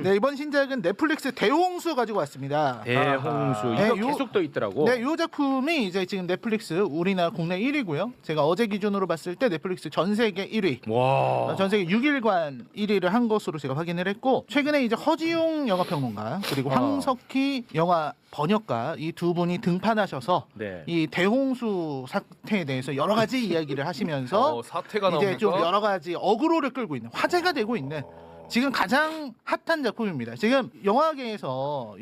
네, 이번 신작은 넷플릭스 대홍수 가지고 왔습니다. 대홍수 이거 네, 계속 떠 있더라고. 네, 이 작품이 이제 지금 넷플릭스 우리나라 국내 1위고요. 제가 어제 기준으로 봤을 때 넷플릭스 전 세계 1위. 와. 전 세계 6일간 1위를 한 것으로 제가 확인을 했고 최근에 이제 허지용 영화평론가 그리고 황석희 영화 번역가 이 두 분이 등판하셔서 네. 이 대홍수 사태에 대해서 여러 가지 이야기를 하시면서 사태가 이제 나옵니까? 좀 여러 가지 어그로를 끌고 있는 화제가 되고 있는 지금 가장 핫한 작품입니다. 지금 영화계에서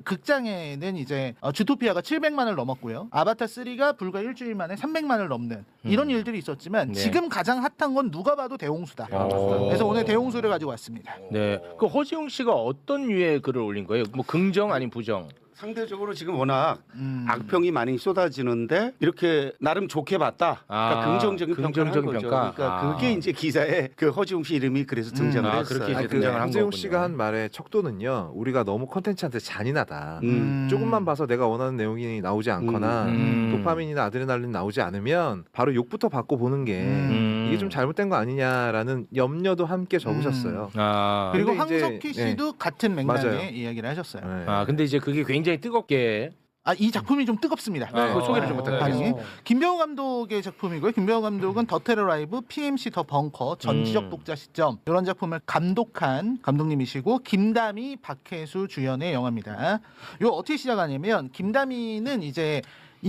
극장에는 이제 주토피아가 700만을 넘었고요. 아바타 3가 불과 일주일 만에 300만을 넘는 이런 일들이 있었지만 네. 지금 가장 핫한 건 누가 봐도 대홍수다. 그래서 오늘 대홍수를 가지고 왔습니다. 네. 그 허지웅 씨가 어떤 류의 글을 올린 거예요? 뭐 긍정 아닌 부정? 상대적으로 지금 워낙 악평이 많이 쏟아지는데 이렇게 나름 좋게 봤다. 그러니까 긍정적인 평가를 한 거죠. 평가. 그러니까 그게 이제 기사에 그 허지웅 씨 이름이 그래서 등장을 했어요. 그렇게 이제 그 등장을 한 황재용 거군요. 씨가 한 말의 척도는요. 우리가 너무 컨텐츠한테 잔인하다. 음. 조금만 봐서 내가 원하는 내용이 나오지 않거나 도파민이나 아드레날린 나오지 않으면 바로 욕부터 받고 보는 게 이게 좀 잘못된 거 아니냐라는 염려도 함께 적으셨어요. 아. 그리고 근데 이제- 황석희 씨도 같은 맥락의 맞아요. 이야기를 하셨어요. 네. 아, 근데 이제 그게 굉장히 뜨겁게 이 작품이 좀 뜨겁습니다. 그 소개를 좀 부탁드리겠습니다. 반응이. 김병호 감독의 작품이고요. 김병호 감독은 더 테러 라이브, PMC 더 벙커, 전지적 독자 시점 이런 작품을 감독한 감독님이시고 김다미, 박혜수 주연의 영화입니다. 이거 어떻게 시작하냐면 김다미는 이제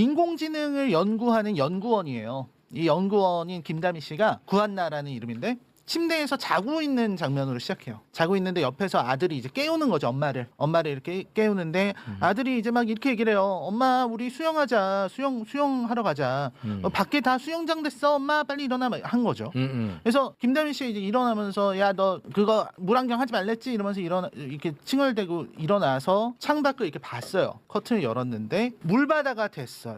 인공지능을 연구하는 연구원이에요. 이 연구원인 김다미 씨가 구한나라는 이름인데 침대에서 자고 있는 장면으로 시작해요. 자고 있는데 옆에서 아들이 이제 깨우는 거죠. 엄마를 이렇게 깨우는데 아들이 이제 막 이렇게 얘기를 해요. 엄마 우리 수영하자. 수영하러 가자. 밖에 다 수영장 됐어. 엄마 빨리 일어나 한 거죠. 그래서 김다미 씨 이제 일어나면서 야 너 그거 물안경 하지 말랬지 이러면서 이렇게 칭얼대고 일어나서 창밖을 이렇게 봤어요. 커튼을 열었는데 물바다가 됐어요.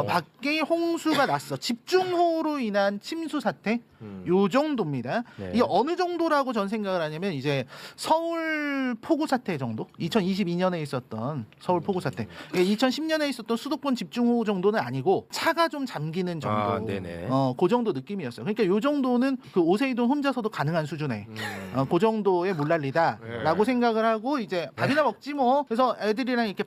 밖에 홍수가 났어. 집중호우로 인한 침수 사태 요 정도입니다. 네. 이 어느 정도라고 전 생각을 하냐면 이제 서울 폭우 사태 정도 2022년에 있었던 서울 폭우 사태 2010년에 있었던 수도권 집중호우 정도는 아니고 차가 좀 잠기는 정도 아, 네네. 그 정도 느낌이었어요. 그러니까 요 정도는 그 오세이돈 혼자서도 가능한 수준의 그 정도의 물난리다라고 생각을 하고 이제 밥이나 먹지 뭐. 그래서 애들이랑 이렇게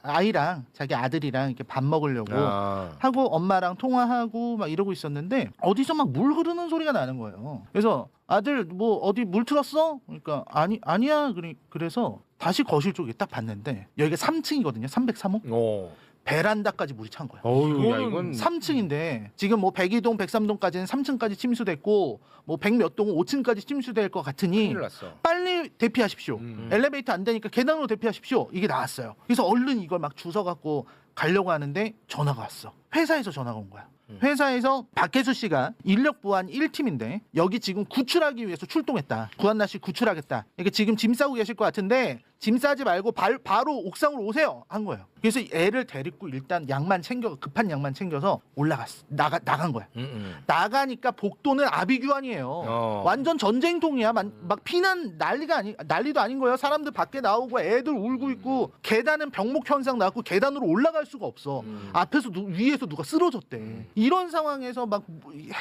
아이랑 자기 아들이랑 이렇게 밥 먹으려고 하고 엄마랑 통화하고 막 이러고 있었는데 어디서 막 물 흐르는 소리가 나는 거예요. 그래서 아들 뭐 어디 물 틀었어? 그러니까 아니야. 그래서 다시 거실 쪽에 딱 봤는데 여기가 3층이거든요. 303호. 베란다까지 물이 찬 거야. 어우, 야, 이건 3층인데 지금 뭐 102동, 103동까지는 3층까지 침수됐고 뭐 100몇 동은 5층까지 침수될 것 같으니 큰일 났어. 빨리 대피하십시오. 엘리베이터 안 되니까 계단으로 대피하십시오. 이게 나왔어요. 그래서 얼른 이걸 막 주워 갖고 가려고 하는데 전화가 왔어. 회사에서 전화가 온 거야. 회사에서 박혜수 씨가 인력 보안 1팀인데 여기 지금 구출하기 위해서 출동했다. 구한나 씨 구출하겠다. 그러니까 지금 짐 싸고 계실 것 같은데 짐 싸지 말고 바로 옥상으로 오세요 한 거예요. 그래서 애를 데리고 일단 급한 양만 챙겨서 올라갔어. 나간 거야. 나가니까 복도는 아비규환이에요. 완전 전쟁통이야. 막 피난 난리도 아닌 거예요. 사람들 밖에 나오고 애들 울고 있고 계단은 병목 현상 나고 계단으로 올라갈 수가 없어. 앞에서 위에서 누가 쓰러졌대. 이런 상황에서 막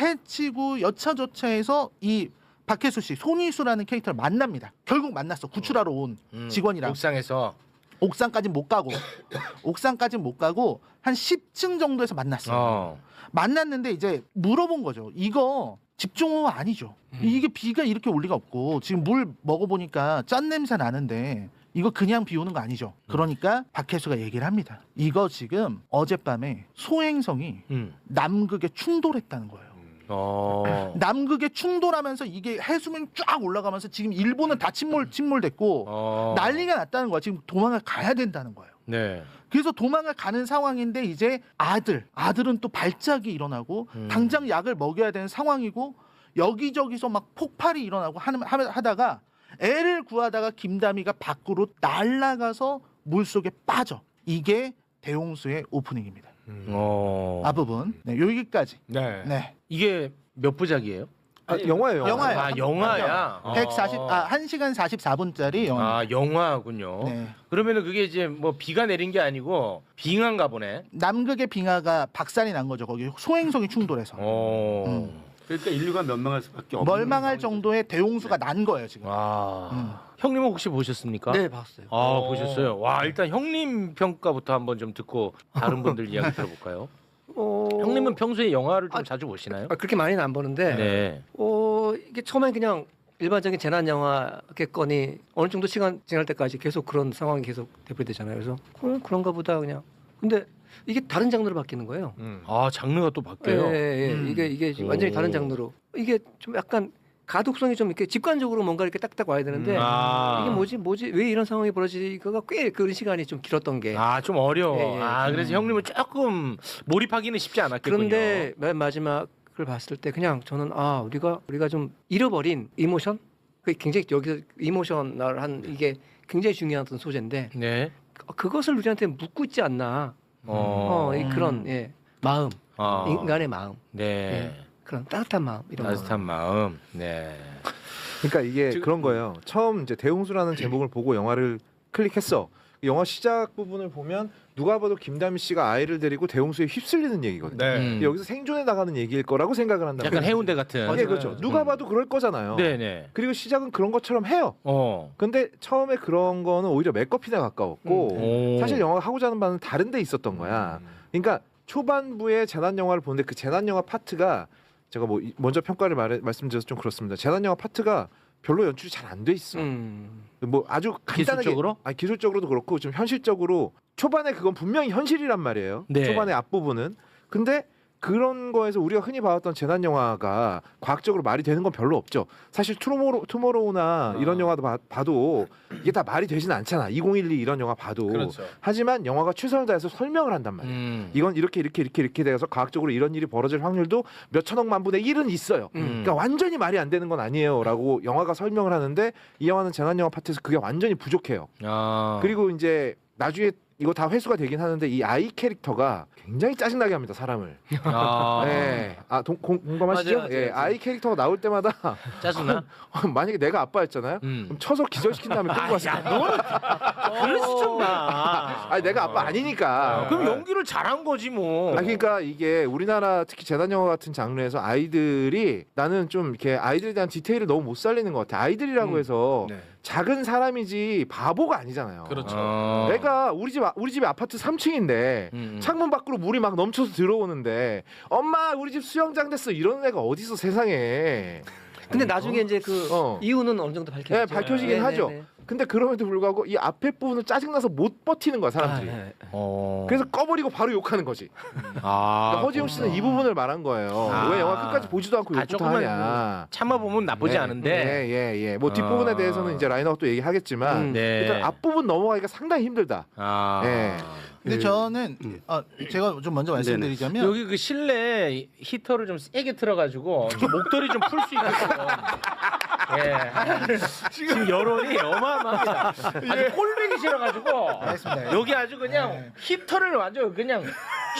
해치고 여차저차해서 이 박혜수 씨, 손희수라는 캐릭터를 만납니다. 결국 만났어. 구출하러 온 직원이랑. 옥상에서 옥상까지는 못 가고 한 10층 정도에서 만났어요. 만났는데 이제 물어본 거죠. 이거 집중호우 아니죠. 이게 비가 이렇게 올 리가 없고 지금 물 먹어보니까 짠 냄새 나는데 이거 그냥 비 오는 거 아니죠. 그러니까 박혜수가 얘기를 합니다. 이거 지금 어젯밤에 소행성이 남극에 충돌했다는 거예요. 남극에 충돌하면서 이게 해수면이 쫙 올라가면서 지금 일본은 다 침몰됐고 난리가 났다는 거야. 지금 도망을 가야 된다는 거예요. 네. 그래서 도망을 가는 상황인데 이제 아들은 또 발작이 일어나고 당장 약을 먹여야 되는 상황이고 여기저기서 막 폭발이 일어나고 하다가 애를 구하다가 김다미가 밖으로 날아가서 물속에 빠져. 이게 대홍수의 오프닝입니다. 앞부분. 네, 여기까지. 네. 이게 몇 부작이에요? 영화예요. 영화예요. 아, 영화야. 1시간 44분짜리 영화. 아, 영화군요. 네. 그러면은 그게 이제 뭐 비가 내린 게 아니고 빙하인가 보네. 남극의 빙하가 박살이 난 거죠. 거기 소행성이 충돌해서. 그러니까 인류가 멸망할 수밖에 없는 멀망할 정도의 대홍수가 난 거예요 지금. 형님은 혹시 보셨습니까? 네, 봤어요. 아, 보셨어요. 와, 일단 형님 평가부터 한번 좀 듣고 다른 분들 이야기 들어볼까요? 형님은 평소에 영화를 좀 자주 보시나요? 그렇게 많이는 안 보는데 네. 이게 처음엔 그냥 일반적인 재난 영화겠거니 어느 정도 시간 지날 때까지 계속 그런 상황이 계속 대표되잖아요. 그래서 그런가 보다 그냥. 근데 이게 다른 장르로 바뀌는 거예요. 아, 장르가 또 바뀌어요. 예. 이게 완전히 다른 장르로. 이게 좀 약간 가독성이 좀 이렇게 직관적으로 뭔가 이렇게 딱딱 와야 되는데 이게 뭐지 왜 이런 상황이 벌어지기가 꽤 그런 시간이 좀 길었던 게. 아, 좀 어려워. 예. 그래서 형님은 조금 몰입하기는 쉽지 않았겠군요. 그런데 맨 마지막을 봤을 때 그냥 저는 우리가 좀 잃어버린 이모션, 그 굉장히 여기서 이모셔널한 이게 굉장히 중요한 어떤 소재인데 네. 그것을 우리한테 묻고 있지 않나. 그런 마음, 인간의 마음, 네. 그런 따뜻한 마음 이런 거. 따뜻한 마음. 네. 그러니까 이게 그런 거예요. 처음 이제 대홍수라는 제목을 보고 영화를 클릭했어. 영화 시작 부분을 보면 누가 봐도 김다미 씨가 아이를 데리고 대홍수에 휩쓸리는 얘기거든요. 네. 여기서 생존해 나가는 얘기일 거라고 생각을 한다. 약간 해운대 같은. 예, 그렇죠. 누가 봐도 그럴 거잖아요. 네네. 그리고 시작은 그런 것처럼 해요. 근데 처음에 그런 거는 오히려 맥거핀에 가까웠고 사실 영화가 하고자 하는 바는 다른 데 있었던 거야. 그러니까 초반부에 재난 영화를 보는데 그 재난 영화 파트가 제가 뭐 먼저 평가를 말씀드려서 좀 그렇습니다. 재난 영화 파트가 별로 연출이 잘 안 돼 있어. 뭐 아주 간단하게 기술적으로? 기술적으로도 그렇고 좀 현실적으로 초반에 그건 분명히 현실이란 말이에요. 네. 초반의 앞부분은. 근데 그런 거에서 우리가 흔히 봐왔던 재난 영화가 과학적으로 말이 되는 건 별로 없죠. 사실 투모로우나 이런 영화도 봐도 이게 다 말이 되진 않잖아. 2012 이런 영화 봐도. 그렇죠. 하지만 영화가 최선을 다해서 설명을 한단 말이에요. 이건 이렇게 돼서 과학적으로 이런 일이 벌어질 확률도 몇 천억만 분의 1은 있어요. 그러니까 완전히 말이 안 되는 건 아니에요라고 영화가 설명을 하는데 이 영화는 재난 영화 파트에서 그게 완전히 부족해요. 그리고 이제 나중에 이거 다 회수가 되긴 하는데 이 아이 캐릭터가 굉장히 짜증나게 합니다 사람을. 네. 공감하시죠? 맞아요. 예, 아이 캐릭터가 나올 때마다 짜증나? 만약에 내가 아빠였잖아요. 그럼 쳐서 기절시킨 다음에 끌고 갔을 거야. 그러지 좀 마. 아니 내가 아빠 아니니까. 그럼 연기를 잘한 거지 뭐. 그러니까 이게 우리나라 특히 재난 영화 같은 장르에서 아이들이 나는 좀 이렇게 아이들에 대한 디테일을 너무 못 살리는 것 같아. 아이들이라고 해서 작은 사람이지 바보가 아니잖아요. 그렇죠. 내가 우리 집에 아파트 3층인데 창문 밖으로 물이 막 넘쳐서 들어오는데 엄마 우리 집 수영장 됐어 이러는 애가 어디서 세상에. 근데 나중에 이제 그 이유는 어느 정도 밝혀지죠. 네, 밝혀지긴 하죠. 근데 그럼에도 불구하고 이 앞에 부분을 짜증나서 못 버티는 거야 사람들이. 그래서 꺼버리고 바로 욕하는 거지. 그러니까 허지웅 씨는 이 부분을 말한 거예요. 왜 영화 끝까지 보지도 않고 욕부터 하냐. 참아보면 나쁘지 않은데. 예. 뭐 뒷부분에 대해서는 이제 라이너가 또 얘기하겠지만 일단 앞부분 넘어가기가 상당히 힘들다. 예. 근데 저는 제가 좀 먼저 말씀드리자면 여기 그 실내 히터를 좀 세게 틀어가지고 좀 목도리 좀 풀 수 있게끔. 예. 지금 여론이 어마어마합니다. 아주 꼴보기 싫어가지고 알겠습니다. 여기 아주 그냥 히터를 완전 그냥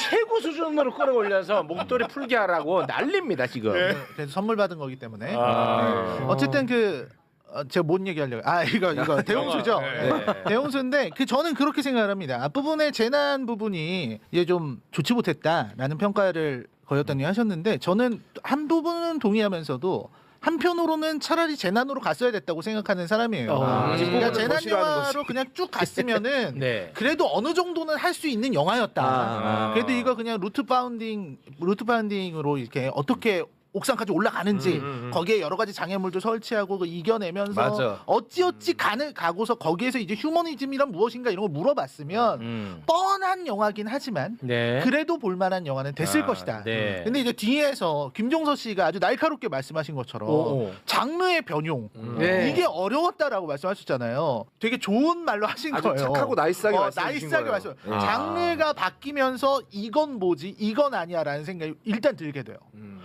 최고 수준으로 끌어올려서 목도리 풀게 하라고 난립니다 지금. 그래서 선물 받은 거기 때문에 어쨌든 제가 뭔 얘기하려고 이거 대홍수죠. 대홍수인데 저는 그렇게 생각을 합니다. 앞부분의 재난 부분이 이제 좀 좋지 못했다라는 평가를 거였다니 하셨는데 저는 한 부분은 동의하면서도 한편으로는 차라리 재난으로 갔어야 됐다고 생각하는 사람이에요. 그러니까 재난 영화로 그냥 쭉 갔으면은 그래도 어느 정도는 할 수 있는 영화였다. 그래도 이거 그냥 루트 파운딩으로 이렇게 어떻게 옥상까지 올라가는지 거기에 여러 가지 장애물도 설치하고 이겨내면서 어찌어찌 가고서 거기에서 이제 휴머니즘이란 무엇인가 이런 걸 물어봤으면 뻔한 영화긴 하지만 그래도 볼만한 영화는 됐을 것이다. 근데 이제 뒤에서 김종서 씨가 아주 날카롭게 말씀하신 것처럼 장르의 변용 이게 어려웠다라고 말씀하셨잖아요. 되게 좋은 말로 하신 아주 거예요. 착하고 나이스하게 말씀하신 거예요. 장르가 바뀌면서 이건 뭐지 이건 아니야라는 생각이 일단 들게 돼요.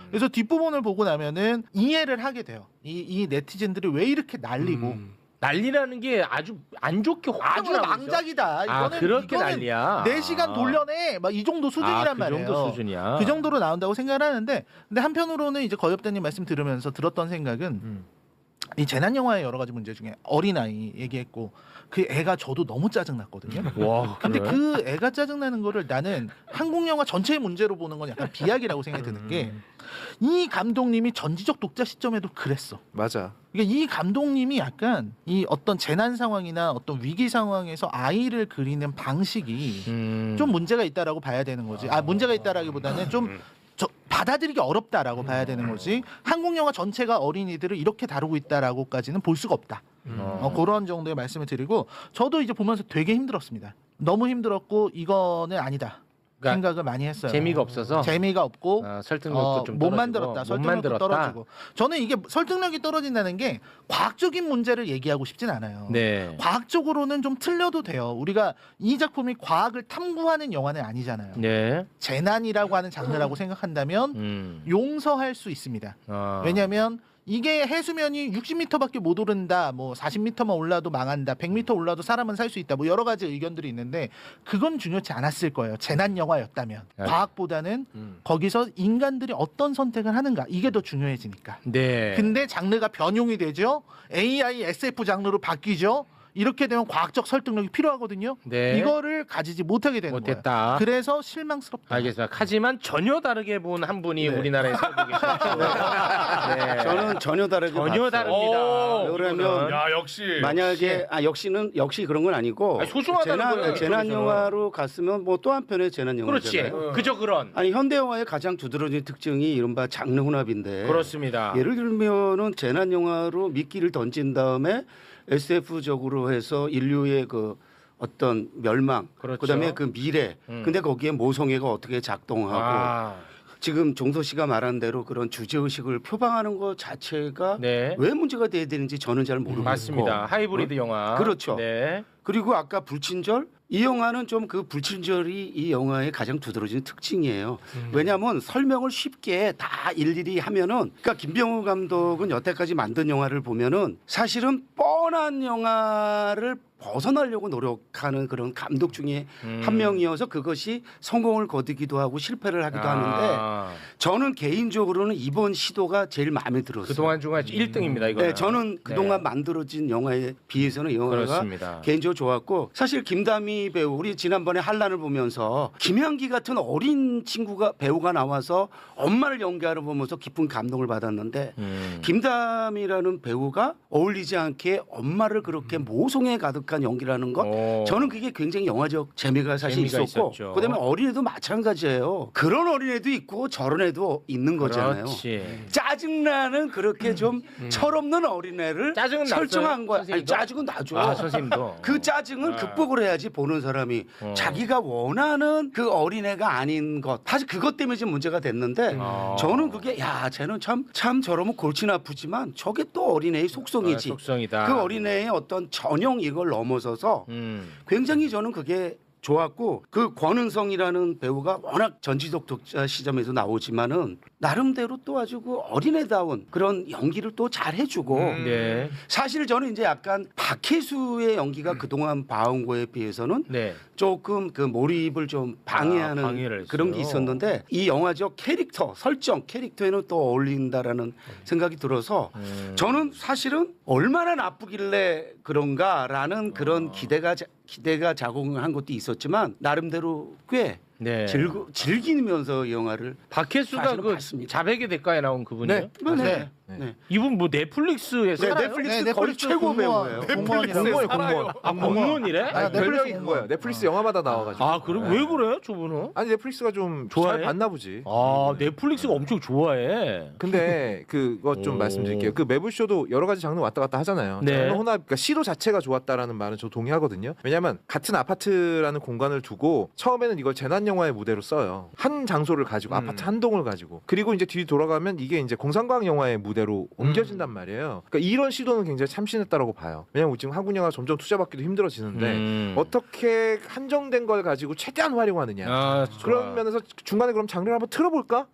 그래서 뒷부분을 보고 나면은 이해를 하게 돼요. 이 네티즌들이 왜 이렇게 난리고 난리라는 게 아주 안 좋게 아주 망작이다. 그렇게 난리야. 4시간 돌려내 막 이 정도 수준이란 말이에요. 그 정도 수준이야. 그 정도로 나온다고 생각을 하는데 근데 한편으로는 이제 거엽대님 말씀 들으면서 들었던 생각은 이 재난 영화의 여러 가지 문제 중에 어린아이 얘기했고 그 애가 저도 너무 짜증났거든요. 와, 근데 그래? 그 애가 짜증나는 거를 나는 한국 영화 전체의 문제로 보는 건 약간 비약이라고 생각이 드는 게 이 감독님이 전지적 독자 시점에도 그랬어. 맞아. 그러니까 이 감독님이 약간 이 어떤 재난 상황이나 어떤 위기 상황에서 아이를 그리는 방식이 좀 문제가 있다라고 봐야 되는 거지. 문제가 있다라기보다는 좀 받아들이기 어렵다라고 봐야 되는 거지. 한국 영화 전체가 어린이들을 이렇게 다루고 있다라고까지는 볼 수가 없다. 그런 정도의 말씀을 드리고 저도 이제 보면서 되게 힘들었습니다. 너무 힘들었고 이거는 아니다. 그러니까 생각을 많이 했어요. 재미가 없어서 재미가 없고 설득력도 좀 못 떨어지고, 만들었다. 설득력도 떨어지고. 저는 이게 설득력이 떨어진다는 게 과학적인 문제를 얘기하고 싶진 않아요. 네. 과학적으로는 좀 틀려도 돼요. 우리가 이 작품이 과학을 탐구하는 영화는 아니잖아요. 네. 재난이라고 하는 장르라고 생각한다면 용서할 수 있습니다. 왜냐하면 이게 해수면이 60m밖에 못 오른다, 뭐 40m만 올라도 망한다, 100m 올라도 사람은 살 수 있다, 뭐 여러 가지 의견들이 있는데 그건 중요치 않았을 거예요. 재난 영화였다면 과학보다는 거기서 인간들이 어떤 선택을 하는가 이게 더 중요해지니까. 네. 근데 장르가 변용이 되죠. AI SF 장르로 바뀌죠. 이렇게 되면 과학적 설득력이 필요하거든요. 네. 이거를 가지지 못하게 되는 못했다. 거예요. 그래서 실망스럽다. 알겠습니다. 하지만 전혀 다르게 본 한 분이 우리나라에 살고 계십니다. 네. 저는 전혀 다르게 전혀 봤어요. 다릅니다. 그러면 야 역시 만약에 역시 그런 건 아니고 아니, 소중하다는 거예요, 재난 저기서는. 영화로 갔으면 뭐 또 한편의 재난 그렇지. 영화잖아요. 그저 그런. 아니 현대 영화의 가장 두드러진 특징이 이른바 장르 혼합인데 그렇습니다. 예를 들면은 재난 영화로 미끼를 던진 다음에 SF적으로 해서 인류의 그 어떤 멸망, 그렇죠. 그다음에 그 미래. 근데 거기에 모성애가 어떻게 작동하고 아, 지금 종서 씨가 말한 대로 그런 주제 의식을 표방하는 것 자체가 네. 왜 문제가 돼야 되는지 저는 잘 모르겠고. 맞습니다. 하이브리드 영화. 그렇죠. 네. 그리고 아까 불친절 이 영화는 좀 그 불친절이 이 영화의 가장 두드러진 특징이에요. 왜냐하면 설명을 쉽게 다 일일이 하면은 그러니까 김병호 감독은 여태까지 만든 영화를 보면은 사실은 뻔한 영화를 벗어나려고 노력하는 그런 감독 중에 한 명이어서 그것이 성공을 거두기도 하고 실패를 하기도 하는데 저는 개인적으로는 이번 시도가 제일 마음에 들었어요. 그동안 중에 1등입니다. 이거. 네, 저는 그동안 만들어진 영화에 비해서는 이 영화가 그렇습니다. 개인적으로 좋았고 사실 김다미 배우 우리 지난번에 한란을 보면서 김향기 같은 어린 친구가 배우가 나와서 엄마를 연기하러 보면서 깊은 감동을 받았는데 김다미라는 배우가 어울리지 않게 엄마를 그렇게 모성애 가득한 연기라는 것 저는 그게 굉장히 영화적 재미가 사실 재미가 있었고 있었죠. 그다음에 어린애도 마찬가지예요. 그런 어린애도 있고 저런 애도 있는 거잖아요. 그렇지. 짜증나는 그렇게 좀 철없는 어린애를 짜증은 설정한 났어요, 거야. 아니, 선생님도? 짜증은 나죠. 아, 선생님도. 그 짜증은 극복을 해야지 보는 사람이 자기가 원하는 그 어린애가 아닌 것 사실 그것 때문에 지금 문제가 됐는데 저는 그게 야 쟤는 참 저러면 골치는 아프지만 저게 또 어린애의 속성이지. 속성이다. 그 어린애의 어떤 전형 이걸 넘어서서 굉장히 저는 그게 좋았고 그 권은성이라는 배우가 워낙 전지적 독자 시점에서 나오지만은 나름대로 또 아주 그 어린애다운 그런 연기를 또 잘 해주고 네. 사실 저는 이제 약간 박혜수의 연기가 그동안 봐온 거에 비해서는 네. 조금 그 몰입을 좀 방해하는 방해를 그런 게 했어요. 있었는데 이 영화적 캐릭터 설정 캐릭터에는 또 어울린다라는 생각이 들어서 저는 사실은 얼마나 나쁘길래 그런가라는 그런 기대가 작용한 것도 있었지만 나름대로 꽤 네. 즐기면서 이 영화를 박혜수가 사실은 그 봤습니다. 자백의 대가에 나온 그분이에요? 네. 이분 뭐 넷플릭스에 살아요? 넷플릭스 거의 최고 배우예요. 공무원이라고. 공무원. 아, 공무원이래? 아니, 별명이 그거예요. 넷플릭스 영화마다 나와가지고. 아, 그럼 왜 그래, 저분은? 아니 넷플릭스가 좀 좋아해? 잘 봤나 보지. 아, 넷플릭스가 엄청 좋아해. 근데 그거 좀 오. 말씀드릴게요. 그 매불쇼도 여러 가지 장르 왔다 갔다 하잖아요. 네. 장르 혼합, 그러니까 시도 자체가 좋았다라는 말은 저 동의하거든요. 왜냐하면 같은 아파트라는 공간을 두고 처음에는 이걸 재난 영화의 무대로 써요. 한 장소를 가지고 아파트 한 동을 가지고 그리고 이제 뒤 돌아가면 이게 이제 공상과학 영화의 무대로 옮겨진단 말이에요. 그러니까 이런 시도는 굉장히 참신했다라고 봐요. 왜냐하면 지금 한국 영화 점점 투자받기도 힘들어지는데 어떻게 한정된 걸 가지고 최대한 활용하느냐. 아, 그런 면에서 중간에 그럼 장르를 한번 틀어볼까?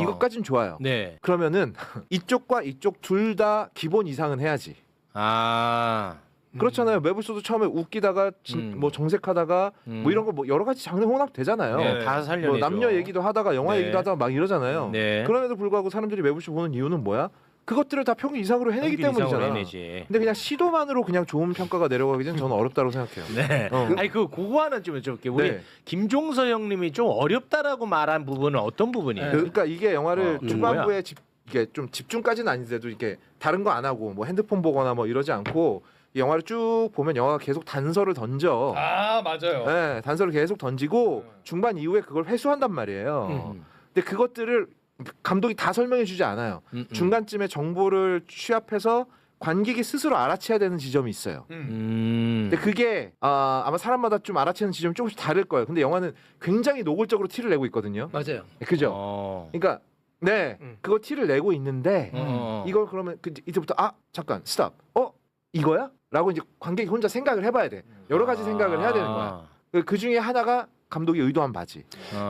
이것까진 좋아요. 네. 그러면은 이쪽과 이쪽 둘 다 기본 이상은 해야지. 아. 그렇잖아요. 매불쇼도 처음에 웃기다가 뭐 정색하다가 뭐 이런 거 뭐 여러 가지 장르 혼합 되잖아요. 네, 다 살려내죠. 뭐 남녀 얘기도 하다가 영화 네. 얘기도 하다가 막 이러잖아요. 네. 그럼에도 불구하고 사람들이 매불쇼 보는 이유는 뭐야? 그것들을 다 평균 이상으로 해내기 평균 이상으로 때문이잖아. 해내지. 근데 그냥 시도만으로 그냥 좋은 평가가 내려가기는 저는 어렵다고 생각해요. 네. 어. 그거 하나 좀 여쭤볼게요. 우리 네. 김종서 형님이 좀 어렵다라고 말한 부분은 어떤 부분이에요? 그러니까 이게 영화를 뭐야? 중반부에 이게 좀 집중까지는 아닌데도 이렇게 다른 거 안 하고 뭐 핸드폰 보거나 뭐 이러지 않고 이 영화를 쭉 보면 영화가 계속 단서를 던져. 아 맞아요. 네, 단서를 계속 던지고 중반 이후에 그걸 회수한단 말이에요. 근데 그것들을 감독이 다 설명해 주지 않아요. 중간쯤에 정보를 취합해서 관객이 스스로 알아채야 되는 지점이 있어요. 근데 그게 아마 사람마다 좀 알아채는 지점이 조금씩 다를 거예요. 근데 영화는 굉장히 노골적으로 티를 내고 있거든요. 맞아요. 그죠? 그러니까 네, 그거 티를 내고 있는데 이걸 그러면 이제부터 잠깐 스탑. 이거야? 라고 이제 관객이 혼자 생각을 해봐야 돼. 여러 가지 생각을 해야 되는 거야. 그 중에 하나가 감독이 의도한 바지.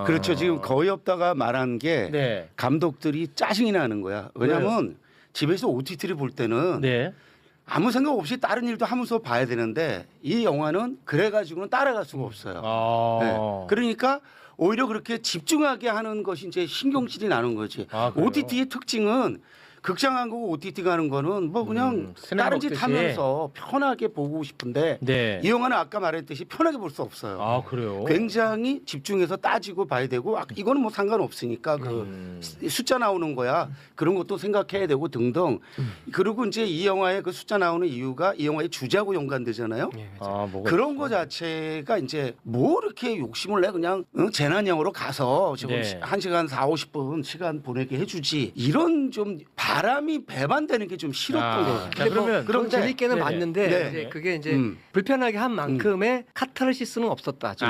그렇죠. 지금 거의 없다가 말한 게 네. 감독들이 짜증이 나는 거야. 왜냐하면 집에서 OTT를 볼 때는 네. 아무 생각 없이 다른 일도 하면서 봐야 되는데 이 영화는 그래가지고는 따라갈 수가 없어요. 네. 그러니까 오히려 그렇게 집중하게 하는 것이 이제 신경질이 나는 거지. 아, 그래요? OTT의 특징은 극장 한 거고 OTT 가는 거는 뭐 그냥 스낵 다른 짓 먹듯이. 하면서 편하게 보고 싶은데 네. 이 영화는 아까 말했듯이 편하게 볼 수 없어요. 아 그래요? 굉장히 집중해서 따지고 봐야 되고 이거는 뭐 상관없으니까 그 숫자 나오는 거야 그런 것도 생각해야 되고 등등. 그리고 이제 이 영화의 그 숫자 나오는 이유가 이 영화의 주제하고 연관되잖아요. 뭐가 그런 있죠? 거 자체가 이제 뭐 이렇게 욕심을 내 그냥 재난 영화로 가서 지금 네. 1시간 40-50분 시간 보내게 해주지 이런 좀 바람이 배반되는 게 좀 싫었던 거예요. 자, 그러면 그런 재밌게는 네네. 봤는데 네. 이제 그게 이제 불편하게 한 만큼의 카타르시스는 없었다. 좀.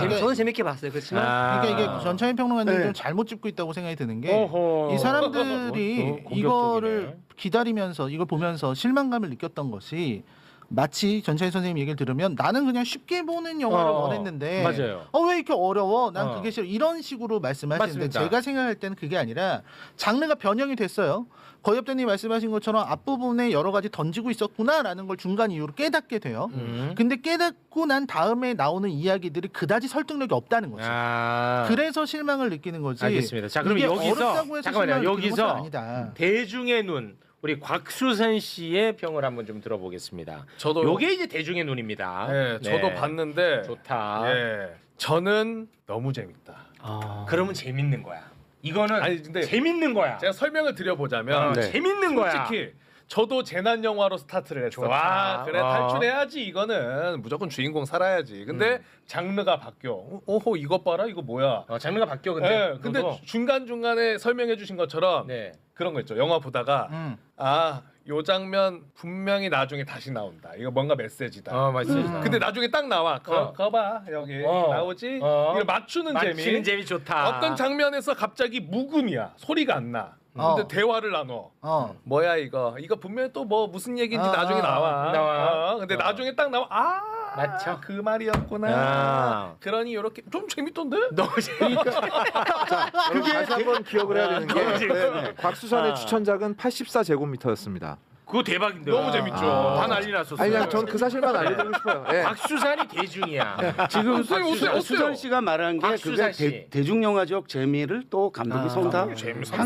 저는 재밌게 봤어요. 그렇지만 그러니까 이게 전창인 평론가님이 네. 좀 잘못 짚고 있다고 생각이 드는 게 어허. 이 사람들이 공격적이네. 이거를 기다리면서 이걸 보면서 실망감을 느꼈던 것이 마치 전창인 선생님 얘기를 들으면 나는 그냥 쉽게 보는 영화를 원했는데 맞아요. 왜 이렇게 어려워? 난 어. 그게 싫어. 이런 식으로 말씀하시는데 맞습니다. 제가 생각할 때는 그게 아니라 장르가 변형이 됐어요. 거엽대님 말씀하신 것처럼 앞부분에 여러 가지 던지고 있었구나라는 걸 중간 이후로 깨닫게 돼요. 근데 깨닫고 난 다음에 나오는 이야기들이 그다지 설득력이 없다는 거죠. 그래서 실망을 느끼는 거지. 알겠습니다. 자, 그럼 이게 여기서 어렵다고 해서 잠깐만요. 실망을 느끼는 것은 여기서 아니다. 대중의 눈 우리 곽수산 씨의 평을 한번 좀 들어보겠습니다. 저도 요게 이제 대중의 눈입니다. 네, 저도 봤는데 좋다. 예, 저는 너무 재밌다. 그러면 재밌는 거야. 이거는 아니, 근데 재밌는 거야. 제가 설명을 드려보자면 네. 재밌는 거야. 솔직히 저도 재난 영화로 스타트를 했어. 좋아. 그래 탈출해야지. 이거는 무조건 주인공 살아야지. 근데 장르가 바뀌어. 오호 이것 봐라 이거 뭐야. 장르가 바뀌어 근데 중간 중간에 설명해 주신 것처럼 네. 그런 거 있죠. 영화 보다가 요 장면 분명히 나중에 다시 나온다. 이거 뭔가 메시지다. 맞습니다. 근데 나중에 딱 나와. 거봐 여기 나오지. 이걸 맞추는 재미. 재미 좋다. 어떤 장면에서 갑자기 묵음이야. 소리가 안 나. 근데 대화를 나눠. 뭐야 이거 분명히 또 뭐 무슨 얘기인지 나중에 나와. 근데 나중에 딱 나와. 맞죠. 그 말이었구나. 그러니 이렇게 좀 재밌던데? 너무 재밌다. 그게 다시 한번 기억을 해야 되는 게 재밌어. 곽수산의 추천작은 84제곱미터였습니다. 그거 대박인데. 너무 재밌죠. 다 난리 났었어요. 아니 그냥 전 그 사실만 알려드리고 싶어요. 예. 곽수산이 대중이야. 지금 오세요. 수선 씨가 말한 게 박수산 그게 씨. 대중영화적 재미를 또 감독이 성담한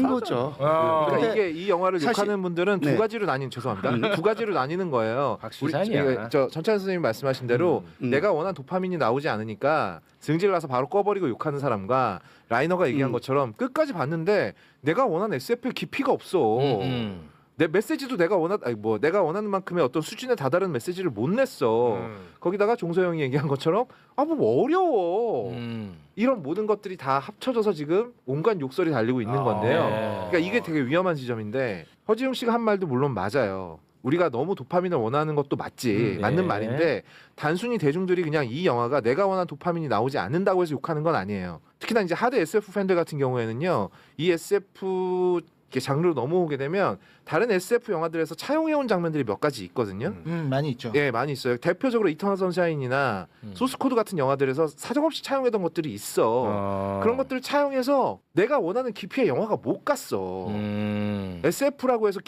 거죠. 그러니까 근데 이게 이 영화를 사실- 욕하는 분들은 네. 두 가지로 죄송합니다. 두 가지로 나뉘는 거예요. 박수산이야. 전찬 선생님 말씀하신 대로 내가 원한 도파민이 나오지 않으니까 승질나서 바로 꺼버리고 욕하는 사람과 라이너가 얘기한 것처럼 끝까지 봤는데 내가 원하는 SF의 깊이가 없어. 내 메시지도 내가 원하는 만큼의 어떤 수준에 다다른 메시지를 못 냈어. 거기다가 종서형이 얘기한 것처럼 뭐 어려워. 이런 모든 것들이 다 합쳐져서 지금 온갖 욕설이 달리고 있는 건데요. 그러니까 이게 되게 위험한 지점인데 허지웅 씨가 한 말도 물론 맞아요. 우리가 너무 도파민을 원하는 것도 맞지. 맞는 말인데 단순히 대중들이 그냥 이 영화가 내가 원하는 도파민이 나오지 않는다고 해서 욕하는 건 아니에요. 특히나 이제 하드 SF 팬들 같은 경우에는요. 이 SF 이렇게 장르로 넘어오게 되면 다른 SF 영화들에서 차용해온 장면들이 몇 가지 있거든요. 많이 있죠. 예, 많이 있어요. 대표적으로 이터널 선샤인이나 소스코드 같은 영화들에서 사정없이 차용했던 것들이 있어. 그런 것들을 차용해서 내가 원하는 깊이의 영화가 못 갔어. SF라고 해서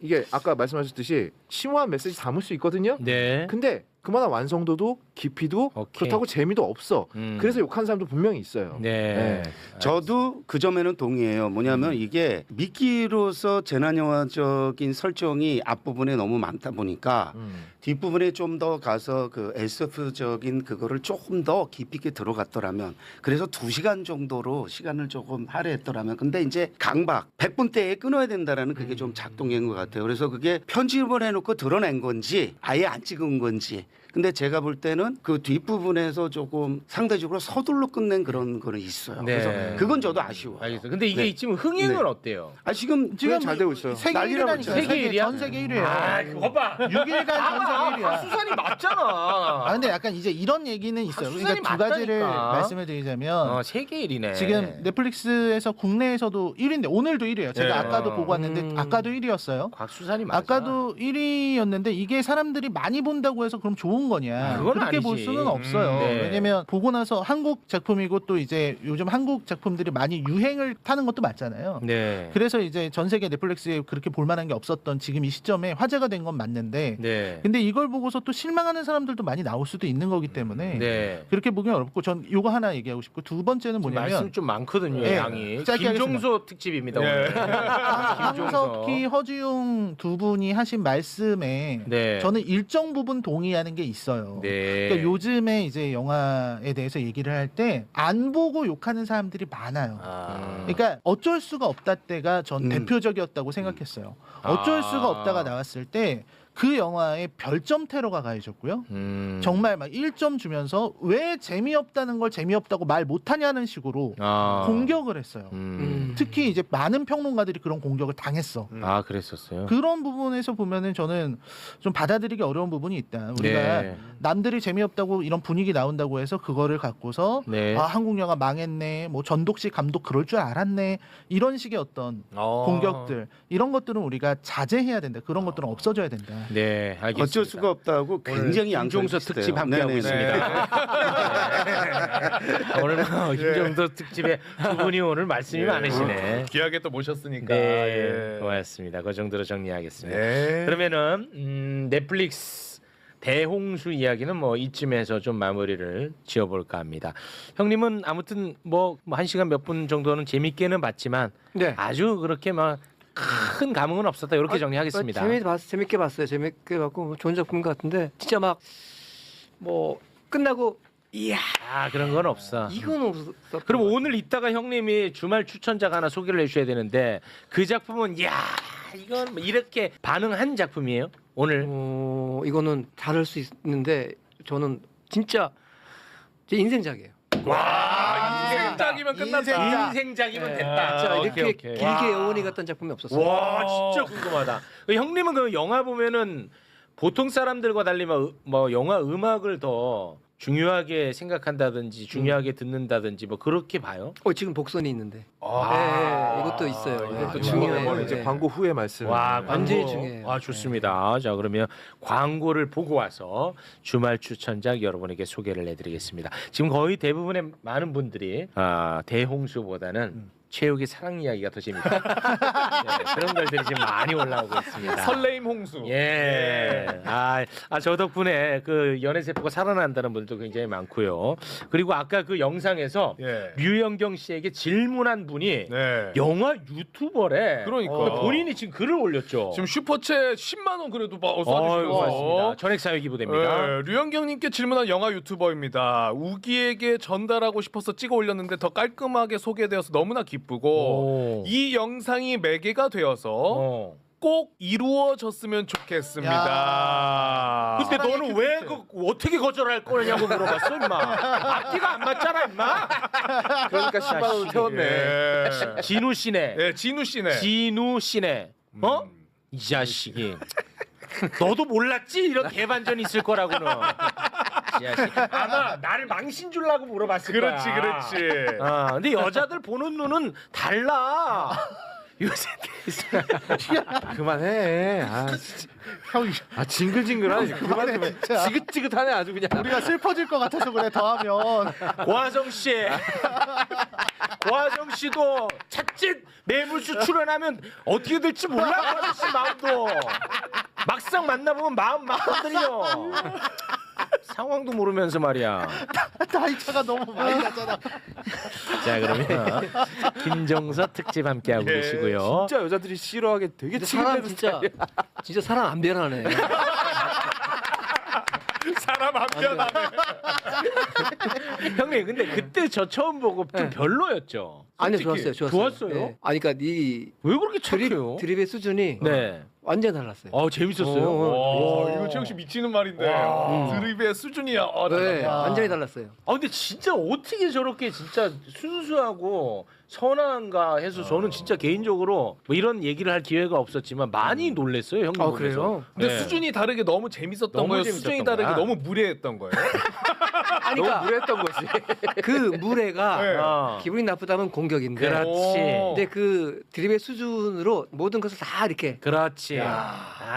이게 아까 말씀하셨듯이 심오한 메시지 담을 수 있거든요. 네. 근데 그만한 완성도도 깊이도 오케이. 그렇다고 재미도 없어. 그래서 욕하는 사람도 분명히 있어요. 네. 저도 그 점에는 동의해요. 뭐냐면 이게 미끼로서 재난 영화적인 설정이 앞부분에 너무 많다 보니까 뒷부분에 좀 더 가서 그 SF적인 그거를 조금 더 깊이 있게 들어갔더라면 그래서 2시간 정도로 시간을 조금 할애했더라면 근데 이제 강박 100분대에 끊어야 된다라는 그게 좀 작동인 것 같아요. 그래서 그게 편집을 해놓고 드러낸 건지 아예 안 찍은 건지 근데 제가 볼 때는 그 뒷부분에서 조금 상대적으로 서둘러 끝낸 그런 거는 있어요. 네. 그래서 그건 저도 아쉬워요. 알겠어요. 근데 이게 네. 지금 흥행은 네. 어때요? 지금 잘 되고 있어요. 세계 난리라고 1위라니까. 세계 일위야? 전 세계 1위예요. 아, 그거 봐. 6일간 전 세계 1위야. 수산이 맞잖아. 아 근데 약간 이제 이런 얘기는 있어요. 수산이 그러니까 두 가지를 맞다니까. 말씀을 드리자면 세계 1위네. 지금 넷플릭스에서 국내에서도 1위인데 오늘도 1위예요. 제가 네. 아까도 보고 왔는데 아까도 1위였어요. 곽수산이 맞아. 아까도 1위였는데 이게 사람들이 많이 본다고 해서 그럼 좋은 거냐? 그건 그렇게 아니지. 볼 수는 없어요. 네. 왜냐면 보고 나서 한국 작품이고 또 이제 요즘 한국 작품들이 많이 유행을 타는 것도 맞잖아요. 네. 그래서 이제 전 세계 넷플릭스에 그렇게 볼 만한 게 없었던 지금 이 시점에 화제가 된 건 맞는데 네. 근데 이걸 보고서 또 실망하는 사람들도 많이 나올 수도 있는 거기 때문에 네. 그렇게 보기는 어렵고 전 요거 하나 얘기하고 싶고 두 번째는 뭐냐면 말씀 좀 많거든요. 네, 양이. 짧게 김종서 특집입니다. 네. 오늘. 황석희, 허지웅 두 분이 하신 말씀에 네. 저는 일정 부분 동의하는 게 있어요. 네. 그러니까 요즘에 이제 영화에 대해서 얘기를 할 때 안 보고 욕하는 사람들이 많아요. 그러니까 어쩔 수가 없다 때가 전 대표적이었다고 생각했어요. 어쩔 수가 없다가 나왔을 때 그 영화에 별점 테러가 가해졌고요. 정말 막 1점 주면서 왜 재미없다는 걸 재미없다고 말 못하냐는 식으로 공격을 했어요. 특히 이제 많은 평론가들이 그런 공격을 당했어. 아, 그랬었어요. 그런 부분에서 보면은 저는 좀 받아들이기 어려운 부분이 있다. 우리가 네. 남들이 재미없다고 이런 분위기 나온다고 해서 그거를 갖고서 네. 아 한국 영화 망했네, 뭐 전독식 감독 그럴 줄 알았네 이런 식의 어떤 공격들 이런 것들은 우리가 자제해야 된다. 그런 것들은 없어져야 된다. 네, 알겠습니다. 어쩔 수가 없다고 굉장히 김종서 양성비슷해요. 특집 함께하고 네네네. 있습니다. 네. 오늘 뭐 김종서 특집에 두 분이 오늘 말씀이 많으시네. 귀하게 또 모셨으니까. 네, 예. 고맙습니다. 그 정도로 정리하겠습니다. 네. 그러면은 넷플릭스 대홍수 이야기는 뭐 이쯤에서 좀 마무리를 지어볼까 합니다. 형님은 아무튼 뭐 1시간 몇 분 정도는 재밌게는 봤지만 네. 아주 그렇게 막 큰 감흥은 없었다 이렇게 정리하겠습니다. 재밌게 봤어요. 재밌게 봤고 뭐 좋은 작품 같은데 진짜 막 뭐 끝나고 이야 그런 건 없어. 이건 없었어. 그럼 오늘 이따가 형님이 주말 추천작 하나 소개를 해주셔야 되는데 그 작품은 야 이건 뭐 이렇게 반응한 작품이에요? 오늘 이거는 다를 수 있는데 저는 진짜 제 인생작이에요. 인생작이면 끝났다. 인생작이면 네. 됐다. 진짜 오케이, 이렇게 오케이. 길게 영혼이 갔던 작품이 없었어요. 와 진짜 궁금하다. 형님은 그 영화 보면은 보통 사람들과 달리 뭐 영화 음악을 더 중요하게 생각한다든지 중요하게 듣는다든지 뭐 그렇게 봐요? 지금 복선이 있는데. 네, 이것도 있어요. 이것도 중요해요. 이거는 이제 네. 광고 후에 말씀. 와 완전히 광고. 중요해요. 아 좋습니다. 자 그러면 광고를 보고 와서 주말 추천작 여러분에게 소개를 해드리겠습니다. 지금 거의 대부분의 많은 분들이 대홍수보다는 최욱의 사랑 이야기가 더 재밌다. 네, 그런 걸들이 지금 많이 올라오고 있습니다. 설레임 홍수. 예. 저 덕분에 그 연애 세포가 살아난다는 분들도 굉장히 많고요. 그리고 아까 그 영상에서 예. 류영경 씨에게 질문한 분이 네. 영화 유튜버래. 그러니까. 본인이 지금 글을 올렸죠. 지금 슈퍼챗 10만 원 그래도 고맙습니다. 써주시고. 전액 사유 기부됩니다. 네, 류영경님께 질문한 영화 유튜버입니다. 우기에게 전달하고 싶어서 찍어 올렸는데 더 깔끔하게 소개되어서 너무나 기쁘고 오. 이 영상이 매개가 되어서 꼭 이루어졌으면 좋겠습니다. 근데 너는 왜 어떻게 거절할 거냐고 물어봤어, 임마. 앞뒤가 안 맞잖아, 임마. 그러니까 10만 원 태웠네. 예. 진우 씨네. 네, 진우 씨네. 진우 씨네. 이 자식이. 너도 몰랐지? 이런 개반전이 있을 거라고는. 이 자식. 아마 나를 망신 주려고 물어봤을 그렇지, 거야. 그렇지. 근데 여자들 보는 눈은 달라. 요새 그만해. 징글징글하네. 그만 좀 해. 진짜. 지긋지긋하네 아주 그냥. 우리가 슬퍼질 것 같아서 그래 더하면 고하정 씨. 고하정 씨도 자칫 매물수 출연하면 어떻게 될지 몰라. 고하정 씨 마음도 막상 만나보면 마음 들려. 상황도 모르면서 말이야. 나이 차가 너무 많이 나잖아. 자 그러면 김종서 특집 함께하고 계시고요. 진짜 여자들이 싫어하게 되게 근데 사람 치밀되는 진짜 사람 안 변하네. 사람 안 변하네. 형님 근데 그때 저 처음 보고 좀 네. 별로였죠. 아니요, 솔직히. 좋았어요. 좋았어요? 아니 그러니까 네 왜 그렇게 착해요? 드립의 수준이 네. 완전 달랐어요. 재밌었어요. 와, 이거 최영 씨 미치는 말인데 드립의 수준이야. 네, 달라. 완전히 달랐어요. 근데 진짜 어떻게 저렇게 진짜 순수하고 선한가 해서 저는 진짜 개인적으로 뭐 이런 얘기를 할 기회가 없었지만 많이 놀랬어요 형님. 보면서. 그래요? 근데 네. 수준이 다르게 너무 재밌었던 너무 거예요. 재밌었던 수준이 다르게 거야. 너무 무례했던 거예요. 아니 너무 그러니까 무례했던 거지. 그 무례가 네. 기분이 나쁘다면 공격인데. 그렇지. 근데 그 드립의 수준으로 모든 것을 다 이렇게 그렇지.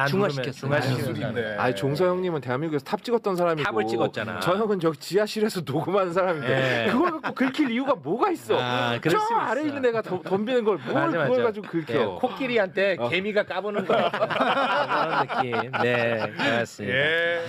중화시켰어요. 중화시켰어요. 예술인데. 아니 종서 형님은 대한민국에서 탑 찍었던 사람이고 탑을 찍었잖아. 저 형은 저기 지하실에서 녹음하는 사람인데 네. 그걸 갖고 긁힐 이유가 뭐가 있어? 그럴 저 수 아래 있어. 있는 애가 덤비는 걸 뭘 맞아, 그걸 맞아. 가지고 긁혀? 네, 코끼리한테 개미가 까부는 거 그런 느낌. 네, 고맙습니다. 예.